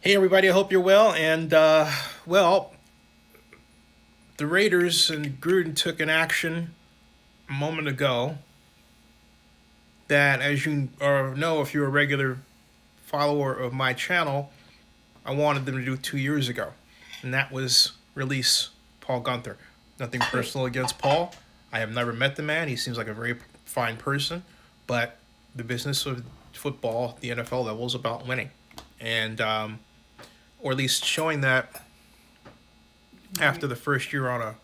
Hey everybody, I hope you're well. And the Raiders and Gruden took an action a moment ago that, as you know, if you're a regular follower of my channel, I wanted them to do 2 years ago, and that was release Paul Gunther. Nothing personal against Paul. I have never met the man. He seems like a very fine person, but the business of football, the NFL level, is about winning, and or at least showing that after the first year on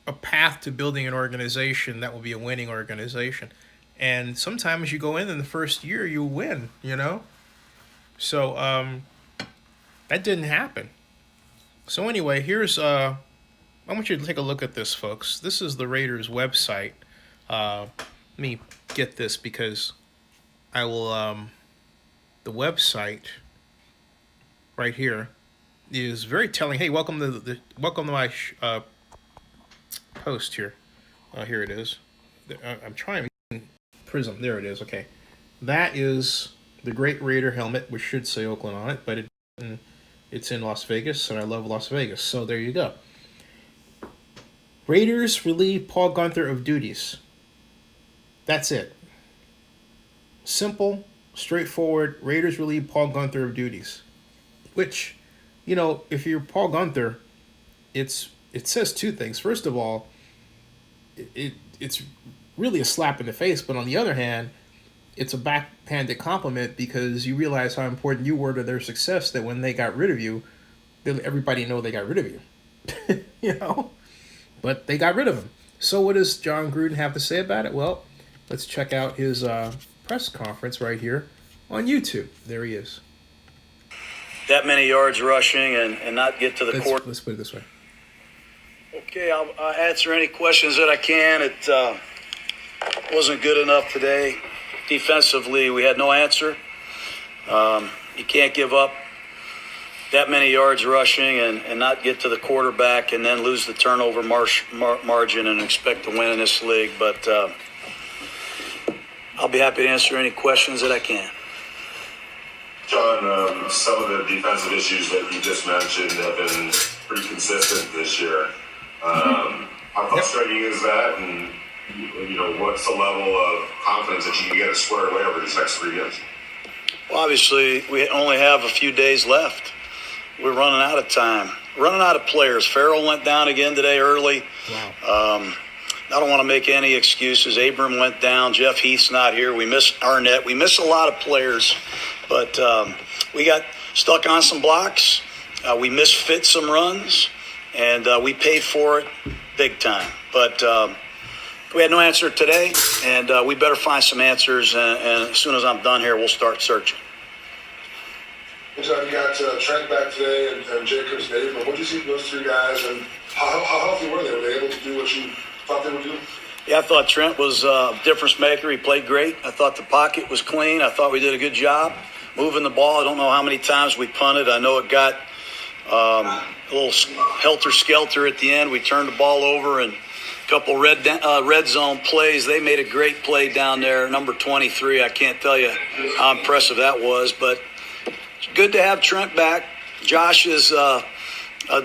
a path to building an organization that will be a winning organization. And sometimes you go in the first year, you win, you know? So that didn't happen. So anyway, I want you to take a look at this, folks. This is the Raiders website. Let me get this because I will, the website right here is very telling. Hey, welcome to my post here. Here it is. I'm trying Prism. There it is. Okay, that is the Great Raider helmet, which should say Oakland on it, but it's in Las Vegas, and I love Las Vegas. So there you go. Raiders relieve Paul Guenther of duties. That's it. Simple, straightforward. Raiders relieve Paul Guenther of duties. Which, if you're Paul Guenther, it says two things. First of all, it's really a slap in the face, but on the other hand, it's a backhanded compliment because you realize how important you were to their success, that when they got rid of you, everybody know they got rid of you. But they got rid of him. So what does John Gruden have to say about it? Well, let's check out his press conference right here on YouTube. There he is. That many yards rushing and not get to the court. Let's put it this way. Okay, I'll answer any questions that I can. It wasn't good enough today. Defensively, we had no answer. You can't give up that many yards rushing and not get to the quarterback and then lose the turnover margin and expect to win in this league. But I'll be happy to answer any questions that I can. John, some of the defensive issues that you just mentioned have been pretty consistent this year. How frustrating is that? And, what's the level of confidence that you can get it squared away over these next 3 games? Well, obviously, we only have a few days left. We're running out of time. Running out of players. Farrell went down again today early. Wow. I don't want to make any excuses. Abram went down. Jeff Heath's not here. We miss Arnett. We miss a lot of players. But we got stuck on some blocks. We misfit some runs. And we paid for it big time. But we had no answer today. And we better find some answers. And as soon as I'm done here, we'll start searching. John, you got Trent back today and Jacobs and Abram. What did you see from those three guys? And how healthy were they? Were they able to do what you thought they would do? Yeah, I thought Trent was a difference maker. He played great. I thought the pocket was clean. I thought we did a good job moving the ball. I don't know how many times we punted. I know it got a little helter-skelter at the end. We turned the ball over, and a couple red zone plays. They made a great play down there, number 23. I can't tell you how impressive that was, but it's good to have Trent back. Josh is a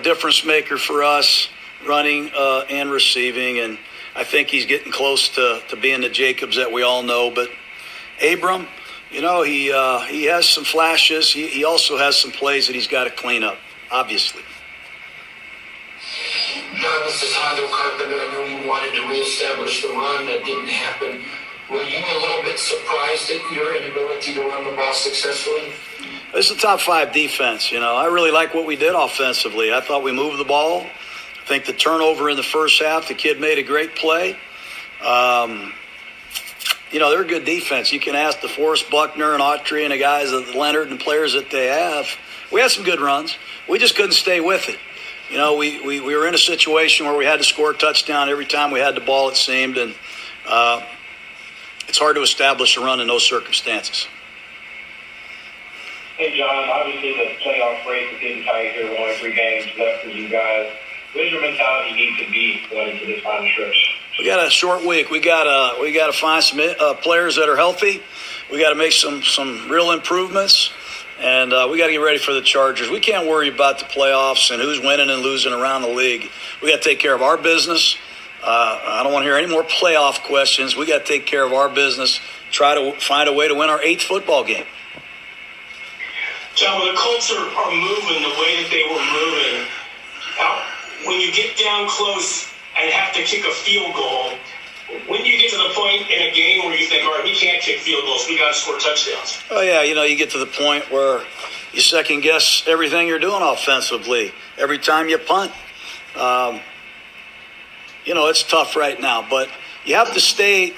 difference maker for us, running and receiving, and I think he's getting close to being the Jacobs that we all know. But Abram, he has some flashes. He also has some plays that he's got to clean up, obviously. This is Hondo Carpenter. I know you wanted to reestablish the run. That didn't happen. Were you a little bit surprised at your inability to run the ball successfully? It's a top 5 defense. I really like what we did offensively. I thought we moved the ball. I think the turnover in the first half, the kid made a great play. They're a good defense. You can ask DeForest Buckner and Autry and the guys, Leonard and players that they have. We had some good runs. We just couldn't stay with it. We were in a situation where we had to score a touchdown every time we had the ball, it seemed, and it's hard to establish a run in those circumstances. Hey, John, obviously the playoff race didn't tie you here, only 3 games left for you guys. What does your mentality need to be going into this final stretch? We got a short week. We got to find some players that are healthy. We got to make some real improvements. And we got to get ready for the Chargers. We can't worry about the playoffs and who's winning and losing around the league. We got to take care of our business. I don't want to hear any more playoff questions. We got to take care of our business, try to find a way to win our 8th football game. John, when the Colts are moving the way that they were moving, when you get down close and have to kick a field goal, when do you get to the point in a game where you think, all right, we can't kick field goals, we got to score touchdowns? Oh, yeah, you get to the point where you second-guess everything you're doing offensively every time you punt. It's tough right now, but you have to stay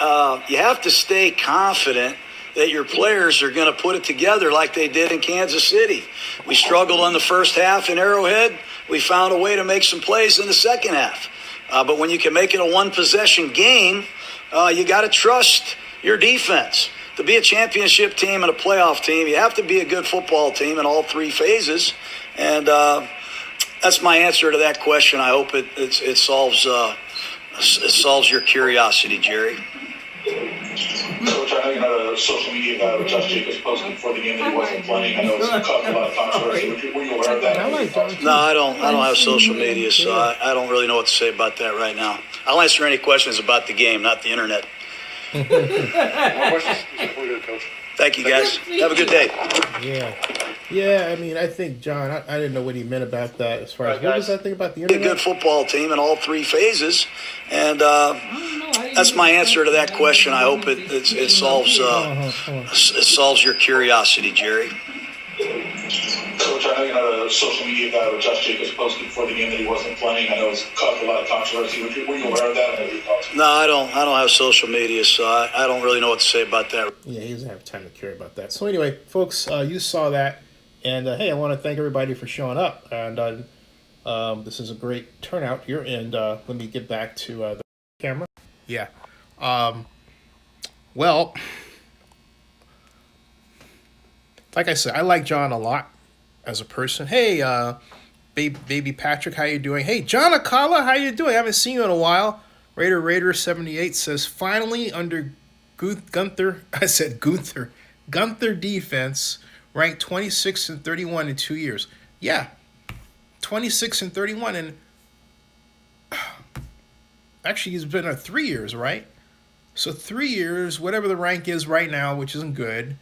confident that your players are going to put it together like they did in Kansas City. We struggled in the first half in Arrowhead. We found a way to make some plays in the second half. But when you can make it a one-possession game, you got to trust your defense. To be a championship team and a playoff team, you have to be a good football team in all 3 phases. And that's my answer to that question. I hope it solves your curiosity, Jerry. Coach, I know you're not a social media guy, but Josh Jacobs posted before the game that he wasn't playing. I know it's caused a lot of controversy. Were you aware of that? No, I don't have social media, so I don't really know what to say about that right now. I'll answer any questions about the game, not the internet. Thank you, guys. Have a good day. Yeah. I mean, I think John. I didn't know what he meant about that. As far as what was that thing about the internet? A good football team in all 3 phases, and that's my answer to that question. I hope it solves your curiosity, Jerry. Coach, I know you're not a social media guy, but Josh Jacobs posted before the game that he wasn't playing. I know it's caused a lot of controversy. Were you aware of that? No, I don't have social media, so I don't really know what to say about that. Yeah, he doesn't have time to care about that. So anyway, folks, you saw that, and hey, I want to thank everybody for showing up. And this is a great turnout here. And let me get back to the camera. Yeah. Well, like I said, I like John a lot as a person. Hey, baby Patrick, how you doing? Hey, John Akala, how you doing? I haven't seen you in a while. Raider 78 says, finally under Gunther, I said Gunther defense, ranked 26 and 31 in 2 years. Yeah, 26 and 31, and actually he's been 3 years, right? So 3 years, whatever the rank is right now, which isn't good.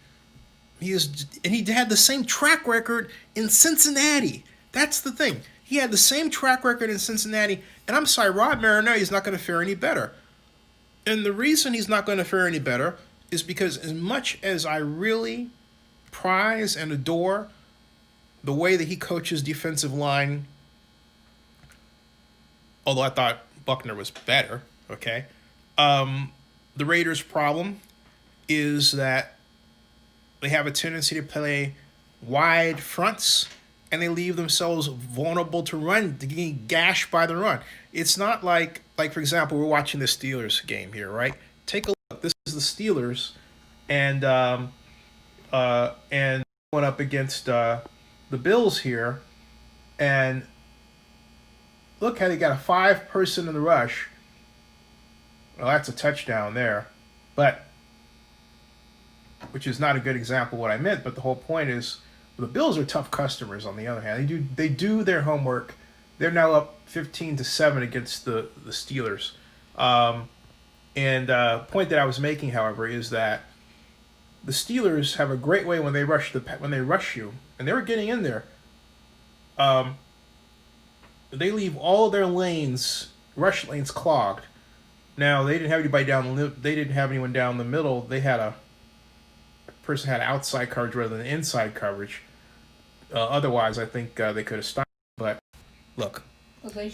He had the same track record in Cincinnati. That's the thing. He had the same track record in Cincinnati, and I'm sorry, Rod Marinelli is not going to fare any better. And the reason he's not going to fare any better is because as much as I really prize and adore the way that he coaches defensive line, although I thought Buckner was better, okay, the Raiders' problem is that they have a tendency to play wide fronts, and they leave themselves vulnerable to run, to getting gashed by the run. It's not like for example, we're watching the Steelers game here, right? Take a look. This is the Steelers, and going up against the Bills here, and look how they got a 5-person in the rush. Well, that's a touchdown there, but which is not a good example of what I meant. But the whole point is, the Bills are tough customers. On the other hand, they do their homework. They're now up 15-7 against the Steelers. Point that I was making, however, is that the Steelers have a great way when they rush you, and they were getting in there. They leave all their rush lanes clogged. Now they didn't have anyone down the middle. They had a person had outside coverage rather than inside coverage. Otherwise, I think they could have stopped. But look. Well, they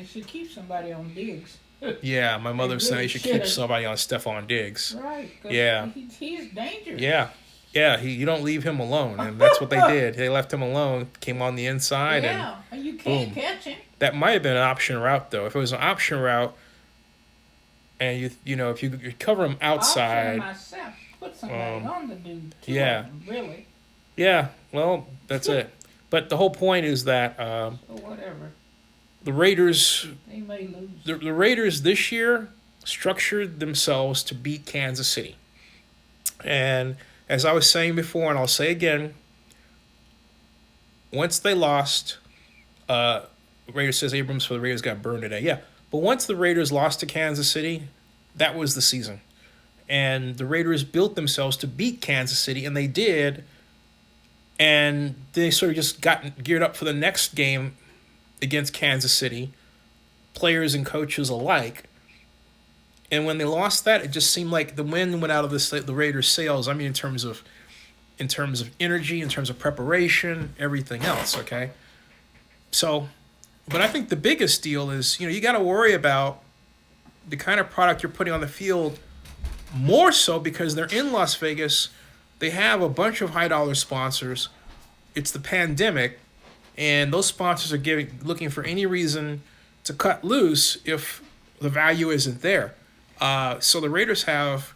should keep somebody on Diggs. Yeah, my mother said they should keep somebody on Stephon Diggs. Right. Yeah. He's dangerous. Yeah. You don't leave him alone, and that's what they did. They left him alone, came on the inside, and you can't boom. catch him. That might have been an option route, though. If it was an option route, and if you cover him outside. Myself. Put somebody on the dude. Really. Yeah. Well, that's it. But the whole point is that whatever. The Raiders. They may lose. The Raiders this year structured themselves to beat Kansas City, and as I was saying before, and I'll say again, once they lost, Raiders says Abrams for the Raiders got burned today. Yeah, but once the Raiders lost to Kansas City, that was the season. And the Raiders built themselves to beat Kansas City, and they did. And they sort of just got geared up for the next game against Kansas City, players and coaches alike. And when they lost that, it just seemed like the wind went out of the Raiders' sails. I mean, in terms of energy, in terms of preparation, everything else. Okay, so, but I think the biggest deal is, you got to worry about the kind of product you're putting on the field, more so because they're in Las Vegas. They have a bunch of high dollar sponsors. It's the pandemic, and those sponsors are looking for any reason to cut loose if the value isn't there. So the Raiders have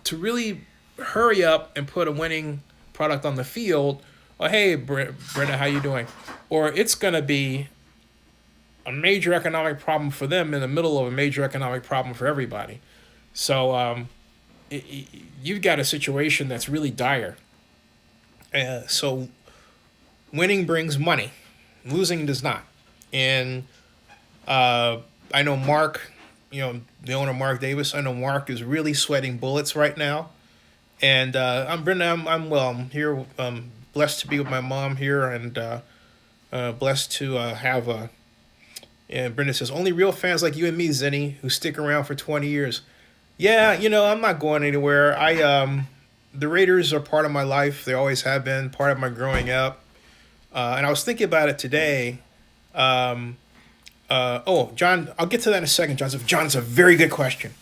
to hurry up and put a winning product on the field. Oh, hey, Brenda, how you doing? Or it's going to be a major economic problem for them in the middle of a major economic problem for everybody. So you've got a situation that's really dire. So winning brings money. Losing does not. And I know Mark, the owner, Mark Davis, I know Mark is really sweating bullets right now. And I'm Brenda. I'm well. I'm here. Blessed to be with my mom here, and blessed to have. And Brenda says, only real fans like you and me, Zenny, who stick around for 20 years. Yeah, I'm not going anywhere. The Raiders are part of my life. They always have been part of my growing up. And I was thinking about it today. John, I'll get to that in a second. John's a very good question.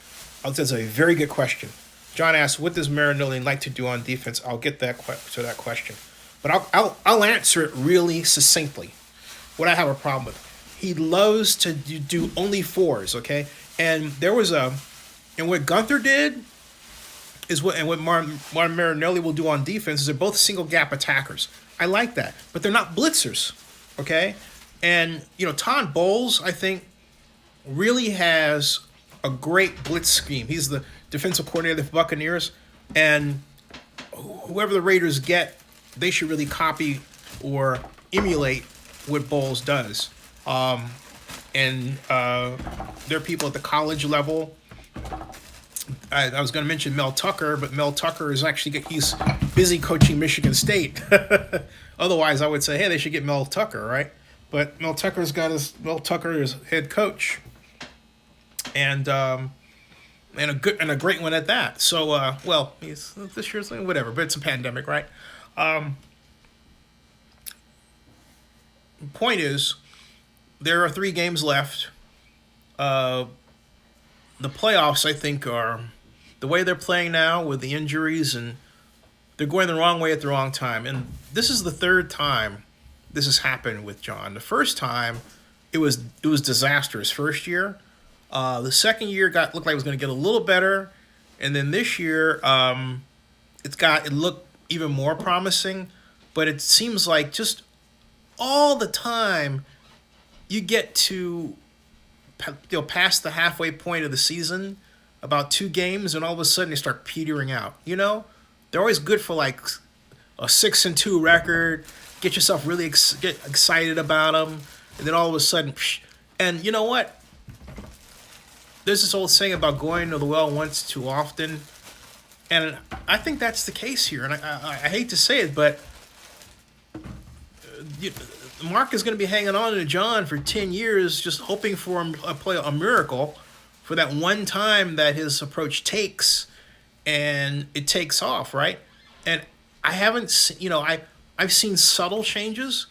That's a very good question. John asked, what does Marinelli like to do on defense? I'll get to that question. But I'll answer it really succinctly. What I have a problem with. He loves to do only fours, okay? And there was and what Gunther did is what Marinelli will do on defense is they're both single gap attackers. I like that. But they're not blitzers, okay? And, Todd Bowles, I think, really has a great blitz scheme. He's the defensive coordinator of the Buccaneers. And whoever the Raiders get, they should really copy or emulate what Bowles does. There are people at the college level. I was going to mention Mel Tucker, but Mel Tucker he's busy coaching Michigan State. Otherwise, I would say, hey, they should get Mel Tucker, right? But Mel Tucker is head coach, and a great one at that. So, he's this year's whatever, but it's a pandemic, right? Point is, there are 3 games left. The playoffs, I think, are the way they're playing now with the injuries, and they're going the wrong way at the wrong time. And this is the 3rd time this has happened with John. The first time, it was disastrous. First year, the second year looked like it was going to get a little better, and then this year, it looked even more promising. But it seems like just all the time, you get to past the halfway point of the season, about 2 games, and all of a sudden they start petering out. They're always good for like a 6-2 record. Get yourself really get excited about them, and then all of a sudden, and you know what? There's this old saying about going to the well once too often, and I think that's the case here. And I hate to say it, but Mark is going to be hanging on to John for 10 years, just hoping for him to play a miracle for that one time that his approach takes, and it takes off, right? And I haven't seen, I've seen subtle changes,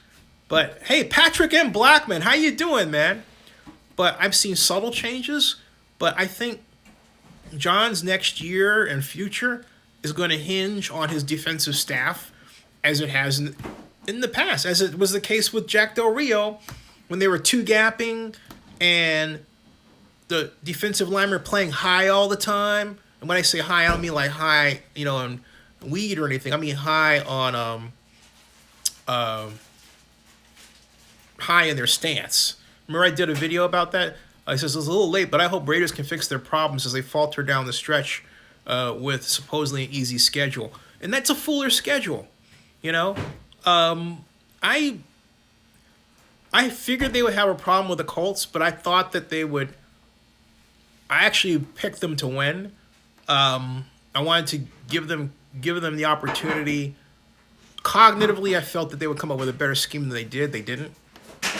but hey, Patrick M. Blackman, how you doing, man? But I've seen subtle changes, but I think John's next year and future is going to hinge on his defensive staff, as it has in the past, as it was the case with Jack Del Rio when they were 2-gapping and the defensive linemen were playing high all the time. And when I say high, I don't mean like high, on weed or anything. I mean high on high in their stance. Remember I did a video about that? I says it's a little late, but I hope Raiders can fix their problems as they falter down the stretch with supposedly an easy schedule. And that's a fuller schedule, I I figured they would have a problem with the Colts, but I thought that they would. I actually picked them to win. I wanted to give them the opportunity. Cognitively, I felt that they would come up with a better scheme than they did. They didn't.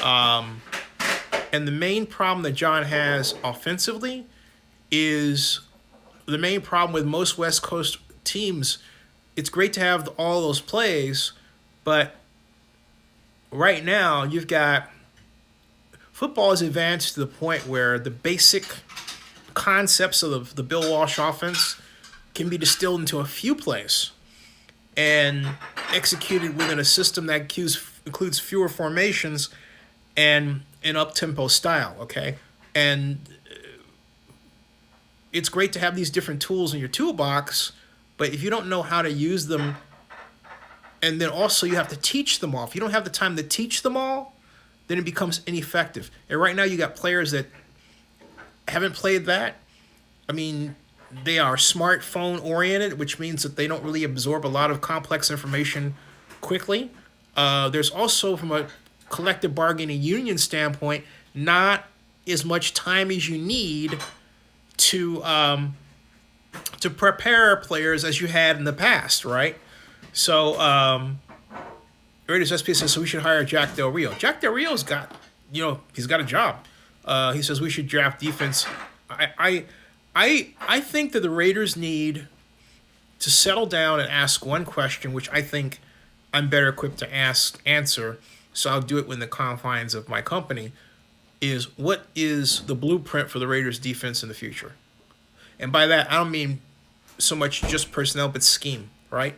And the main problem that John has offensively is the main problem with most West Coast teams. It's great to have all those plays, but right now you've got football has advanced to the point where the basic concepts of the Bill Walsh offense can be distilled into a few plays and executed within a system that includes fewer formations and an up-tempo style, okay? And it's great to have these different tools in your toolbox, but if you don't know how to use them, and then also you have to teach them all. If you don't have the time to teach them all, then it becomes ineffective. And right now you got players that haven't played that. I mean, they are smartphone oriented, which means that they don't really absorb a lot of complex information quickly. There's also, from a collective bargaining union standpoint, not as much time as you need to prepare players as you had in the past, right? So, Raiders SP says, so we should hire Jack Del Rio. Jack Del Rio's got, he's got a job. He says we should draft defense. I think that the Raiders need to settle down and ask one question, which I think I'm better equipped to answer, so I'll do it within the confines of my company, is what is the blueprint for the Raiders defense in the future? And by that, I don't mean so much just personnel, but scheme, right?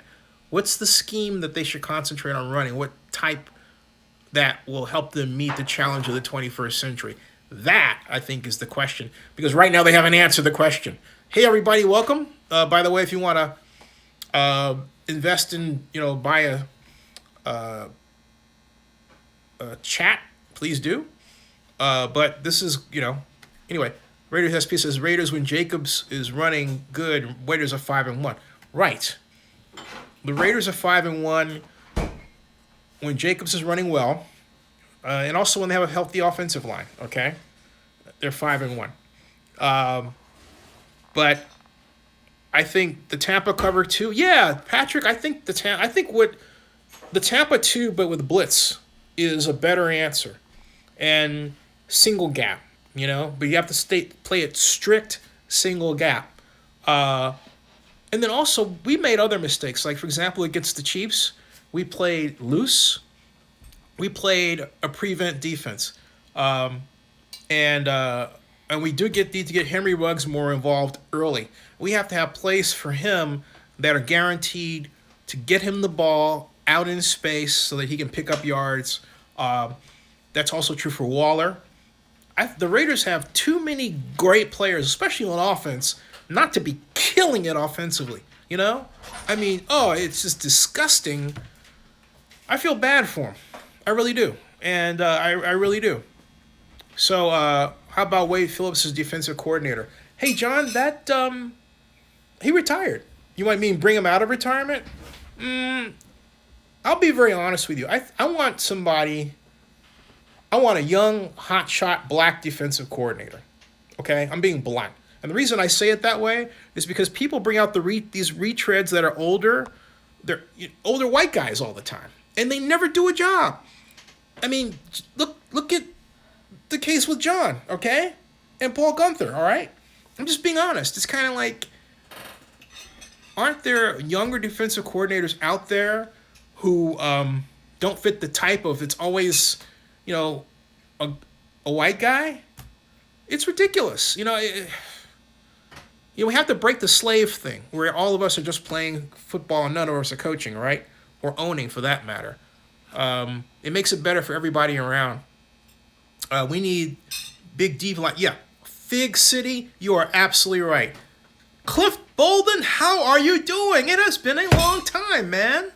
What's the scheme that they should concentrate on running? What type that will help them meet the challenge of the 21st century? That, I think, is the question. Because right now they haven't answered the question. Hey, everybody, welcome. By the way, if you want to invest in, buy a chat, please do. But this is, anyway, Raiders SP says, Raiders when Jacobs is running good, Raiders are 5-1. Right. The Raiders are 5-1 when Jacobs is running well. And also when they have a healthy offensive line, okay? They're 5-1. But I think the Tampa cover 2, yeah, Patrick, I think what the Tampa 2, but with blitz, is a better answer. And single gap, but you have to play it strict single gap. And then also, we made other mistakes. Like, for example, against the Chiefs, we played loose. We played a prevent defense. And we need to get Henry Ruggs more involved early. We have to have plays for him that are guaranteed to get him the ball out in space so that he can pick up yards. That's also true for Waller. The Raiders have too many great players, especially on offense, not to be killing it offensively. I mean, it's just disgusting. I feel bad for him. I really do. And I really do. So how about Wade Phillips as defensive coordinator? Hey, John, that he retired. You might mean bring him out of retirement? I'll be very honest with you. I want a young, hotshot black defensive coordinator. Okay? I'm being blunt. And the reason I say it that way is because people bring out these retreads that are older. They're older white guys all the time. And they never do a job. I mean, look at the case with John, okay? And Paul Gunther, all right? I'm just being honest. It's kind of like, aren't there younger defensive coordinators out there who don't fit the type of, it's always, a white guy? It's ridiculous. We have to break the slave thing where all of us are just playing football and none of us are coaching, right? Or owning, for that matter. It makes it better for everybody around. We need big, deep line. Yeah, Fig City, you are absolutely right. Cliff Bolden, how are you doing? It has been a long time, man.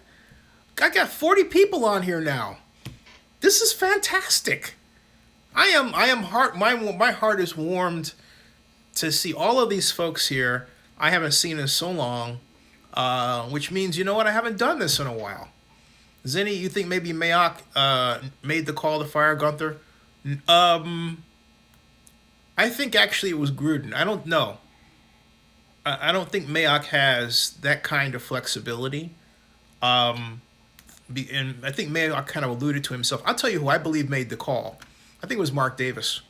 I got 40 people on here now. This is fantastic. My heart is warmed to see all of these folks here I haven't seen in so long, which means, I haven't done this in a while. Zinni, you think maybe Mayock made the call to fire Gunther? I think actually it was Gruden. I don't know. I don't think Mayock has that kind of flexibility. And I think Mayock kind of alluded to himself. I'll tell you who I believe made the call. I think it was Mark Davis.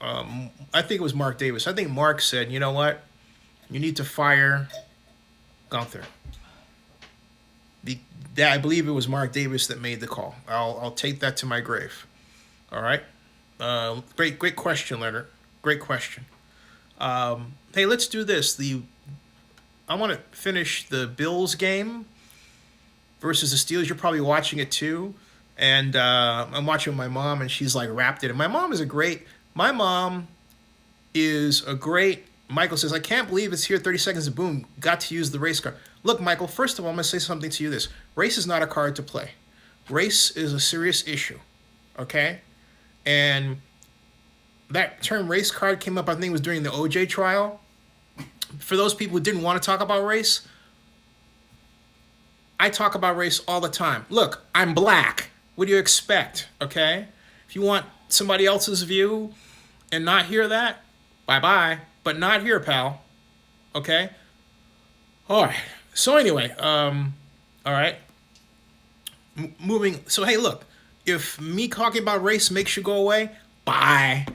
I think it was Mark Davis. I think Mark said, you know what? You need to fire Gunther. I believe it was Mark Davis that made the call. I'll take that to my grave. All right? Great question, Leonard. Great question. Hey, let's do this. I want to finish the Bills game versus the Steelers. You're probably watching it too. And I'm watching with my mom, and she's like wrapped in it. My mom is a great... Michael says, I can't believe it's here 30 seconds of boom. Got to use the race card. Look, Michael, first of all, I'm going to say something to you this. Race is not a card to play. Race is a serious issue. Okay? And that term race card came up, I think it was during the OJ trial. For those people who didn't want to talk about race, I talk about race all the time. Look, I'm black. What do you expect? Okay? If you want somebody else's view and not hear that, bye-bye. But not here, pal. Okay? All right. So anyway, all right. Moving. So, hey, look. If me talking about race makes you go away, bye.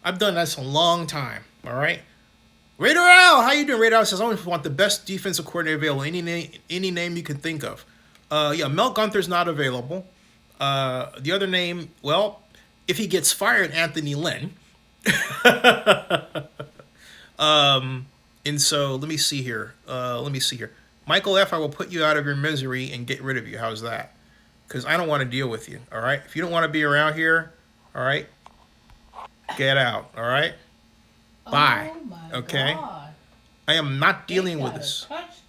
I've done this a long time. All right? Raider Al, how you doing? Raider Al says, I want the best defensive coordinator available. Any name you can think of. Mel Gunther's not available. The other name, well, if he gets fired, Anthony Lynn. And so let me see here. Michael F., I will put you out of your misery and get rid of you. How's that? Because I don't want to deal with you. All right. If you don't want to be around here, all right, get out. All right. Bye. Oh my okay. God. I am not dealing with this.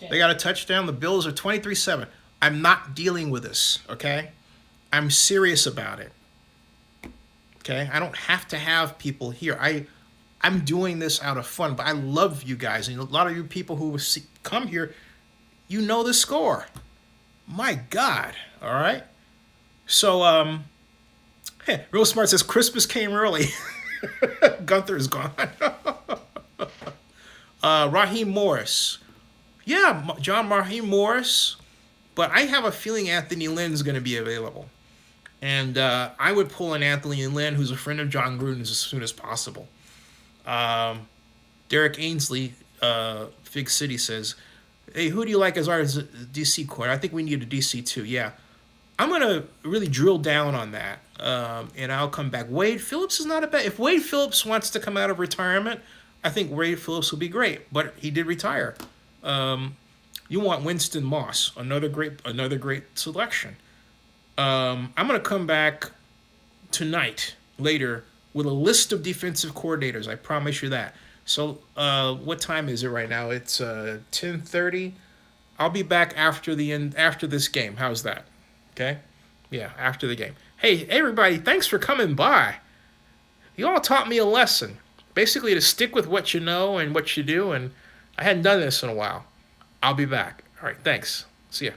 They got a touchdown. The Bills are 23-7. I'm not dealing with this. Okay. I'm serious about it. Okay. I don't have to have people here. I'm doing this out of fun, but I love you guys. And a lot of you people who come here, you know the score. My God. All right. So, hey, Real Smart says Christmas came early. Gunther is gone. Raheem Morris. Yeah, Raheem Morris. But I have a feeling Anthony Lynn's going to be available. And I would pull an Anthony Lynn, who's a friend of John Gruden, as soon as possible. Derek Ainsley, Fig City says, hey, who do you like as our DC court? I think we need a DC too. Yeah. I'm going to really drill down on that. And I'll come back. Wade Phillips is not a bad... If Wade Phillips wants to come out of retirement, I think Wade Phillips will be great. But he did retire. You want Winston Moss, another great selection. I'm going to come back tonight, later, with a list of defensive coordinators. I promise you that. So what time is it right now? It's 10:30. I'll be back after this game. How's that? Okay? Yeah, after the game. Hey, everybody, thanks for coming by. You all taught me a lesson. Basically to stick with what you know and what you do, and I hadn't done this in a while. I'll be back. All right, thanks. See ya.